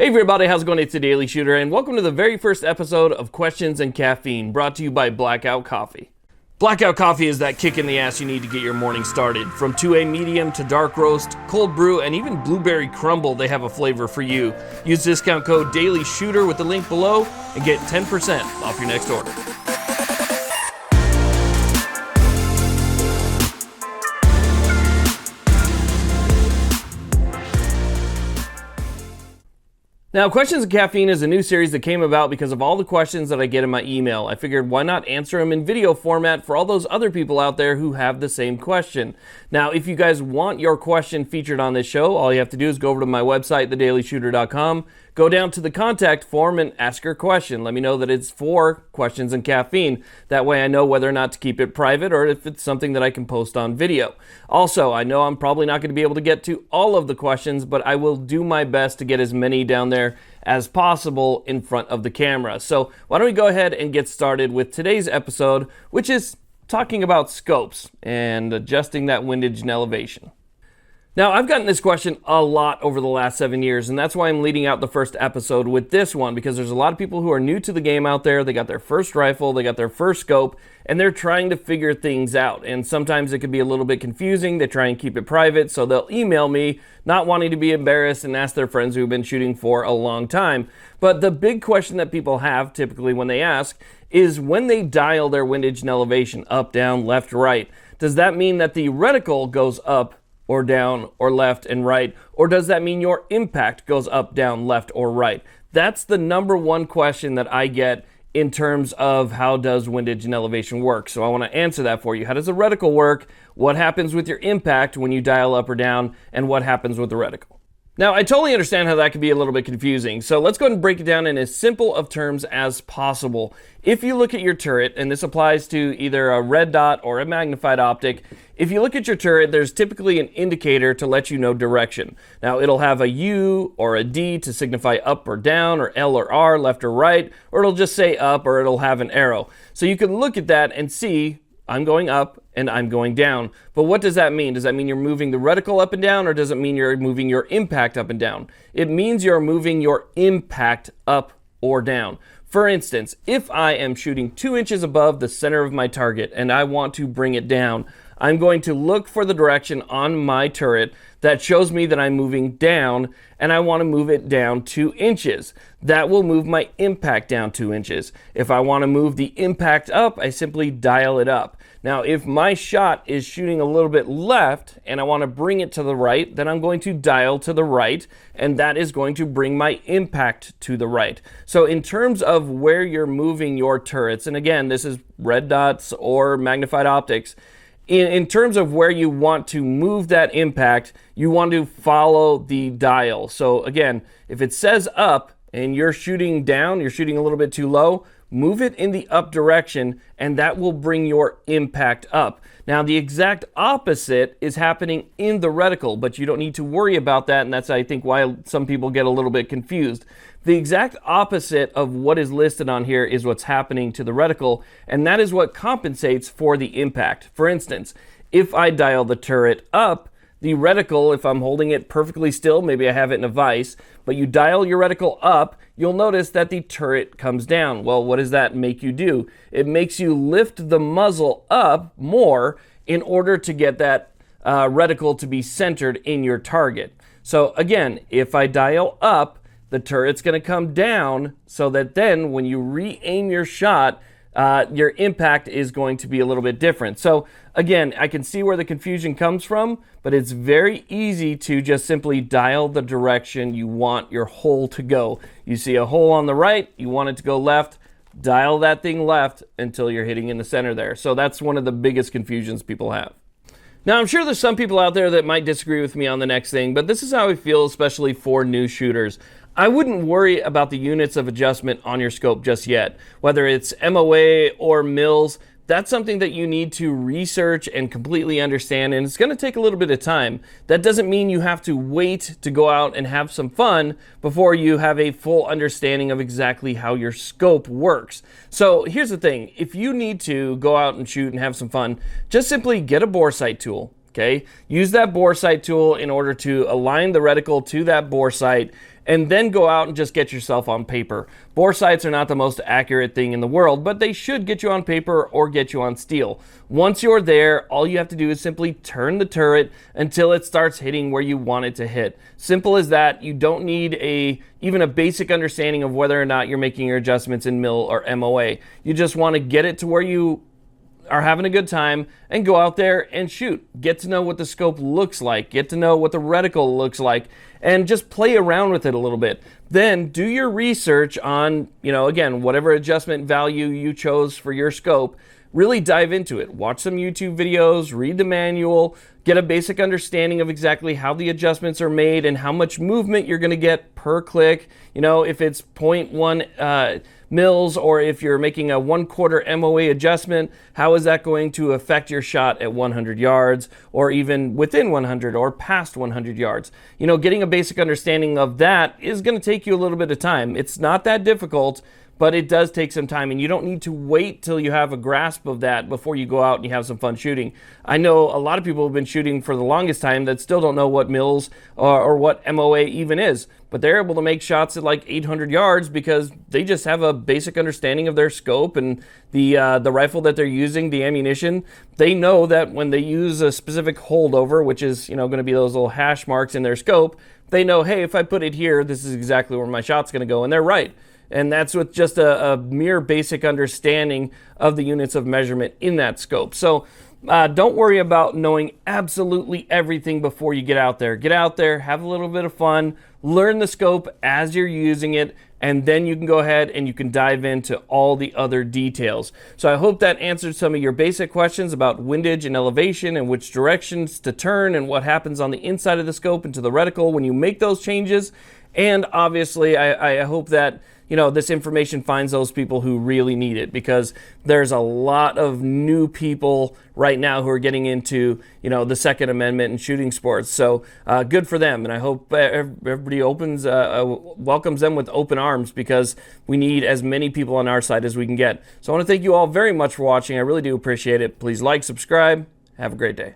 Hey everybody, how's it going? It's the Daily Shooter, and welcome to the very first episode of Questions and Caffeine, brought to you by Blackout Coffee. Blackout Coffee is that kick in the ass you need to get your morning started. From 2A medium to dark roast, cold brew, and even blueberry crumble, they have a flavor for you. Use discount code DailyShooter with the link below and get 10% off your next order. Now, Questions and Caffeine is a new series that came about because of all the questions that I get in my email. I figured why not answer them in video format for all those other people out there who have the same question. Now, if you guys want your question featured on this show, all you have to do is go over to my website, thedailyshooter.com, go down to the contact form and ask your question. Let me know that it's for Questions and Caffeine. That way I know whether or not to keep it private or if it's something that I can post on video. Also, I know I'm probably not going to be able to get to all of the questions, but I will do my best to get as many down there as possible in front of the camera. So why don't we go ahead and get started with today's episode, which is talking about scopes and adjusting that windage and elevation. Now, I've gotten this question a lot over the last 7 years, and that's why I'm leading out the first episode with this one, because there's a lot of people who are new to the game out there. They got their first rifle, they got their first scope, and they're trying to figure things out. And sometimes it can be a little bit confusing. They try and keep it private, so they'll email me, not wanting to be embarrassed, and ask their friends who've been shooting for a long time. But the big question that people have, typically when they ask, is when they dial their windage and elevation up, down, left, right, does that mean that the reticle goes up or down or left and right, or does that mean your impact goes up, down, left, or right? That's the number one question that I get in terms of how does windage and elevation work. So I want to answer that for you. How does the reticle work? What happens with your impact when you dial up or down? And what happens with the reticle? Now, I totally understand how that can be a little bit confusing, so let's go ahead and break it down in as simple of terms as possible. If you look at your turret, and this applies to either a red dot or a magnified optic, if you look at your turret, there's typically an indicator to let you know direction. Now, it'll have a U or a D to signify up or down, or L or R, left or right, or it'll just say up, or it'll have an arrow. So you can look at that and see, I'm going up and I'm going down. But what does that mean? Does that mean you're moving the reticle up and down, or does it mean you're moving your impact up and down? It means you're moving your impact up or down. For instance, if I am shooting 2 inches above the center of my target and I want to bring it down, I'm going to look for the direction on my turret that shows me that I'm moving down, and I want to move it down 2 inches. That will move my impact down 2 inches. If I want to move the impact up, I simply dial it up. Now, if my shot is shooting a little bit left and I want to bring it to the right, then I'm going to dial to the right, and that is going to bring my impact to the right. So in terms of where you're moving your turrets, and again, this is red dots or magnified optics, in terms of where you want to move that impact, you want to follow the dial. So again, if it says up and you're shooting down, you're shooting a little bit too low, move it in the up direction, and that will bring your impact up. Now, the exact opposite is happening in the reticle, but you don't need to worry about that, and that's, I think, why some people get a little bit confused. The exact opposite of what is listed on here is what's happening to the reticle, and that is what compensates for the impact. For instance, if I dial the turret up, the reticle, if I'm holding it perfectly still, maybe I have it in a vise, but you dial your reticle up, you'll notice that the turret comes down. Well, what does that make you do? It makes you lift the muzzle up more in order to get that reticle to be centered in your target. So again, if I dial up, the turret's going to come down so that then when you re-aim your shot, your impact is going to be a little bit different. So again, I can see where the confusion comes from, but it's very easy to just simply dial the direction you want your hole to go. You see a hole on the right, you want it to go left, dial that thing left until you're hitting in the center there. So that's one of the biggest confusions people have. Now, I'm sure there's some people out there that might disagree with me on the next thing, but this is how I feel, especially for new shooters. I wouldn't worry about the units of adjustment on your scope just yet. Whether it's MOA or mils, that's something that you need to research and completely understand, and it's going to take a little bit of time. That doesn't mean you have to wait to go out and have some fun before you have a full understanding of exactly how your scope works. So here's the thing. If you need to go out and shoot and have some fun, just simply get a bore sight tool. Okay, use that bore sight tool in order to align the reticle to that bore sight, and then go out and just get yourself on paper. Bore sights are not the most accurate thing in the world, but they should get you on paper or get you on steel. Once you're there, all you have to do is simply turn the turret until it starts hitting where you want it to hit. Simple as that. You don't need even a basic understanding of whether or not you're making your adjustments in mil or MOA. You just want to get it to where you are having a good time and go out there and shoot. Get to know what the scope looks like. Get to know what the reticle looks like, and just play around with it a little bit. Then do your research on, again, whatever adjustment value you chose for your scope. Really dive into it. Watch some YouTube videos, read the manual, get a basic understanding of exactly how the adjustments are made and how much movement you're going to get per click. If it's 0.1 mils, or if you're making a 1/4 MOA adjustment, how is that going to affect your shot at 100 yards, or even within 100 or past 100 yards? Getting a basic understanding of that is going to take you a little bit of time. It's not that difficult, but it does take some time, and you don't need to wait till you have a grasp of that before you go out and you have some fun shooting. I know a lot of people have been shooting for the longest time that still don't know what mils or what MOA even is, but they're able to make shots at like 800 yards because they just have a basic understanding of their scope and the rifle that they're using, the ammunition. They know that when they use a specific holdover, which is going to be those little hash marks in their scope, they know, hey, if I put it here, this is exactly where my shot's going to go, and they're right. And that's with just a mere basic understanding of the units of measurement in that scope. So don't worry about knowing absolutely everything before you get out there. Get out there, have a little bit of fun, learn the scope as you're using it, and then you can go ahead and you can dive into all the other details. So I hope that answered some of your basic questions about windage and elevation and which directions to turn and what happens on the inside of the scope into the reticle when you make those changes. And obviously, I hope that this information finds those people who really need it, because there's a lot of new people right now who are getting into, the Second Amendment and shooting sports. So good for them. And I hope everybody welcomes them with open arms, because we need as many people on our side as we can get. So I want to thank you all very much for watching. I really do appreciate it. Please like, subscribe. Have a great day.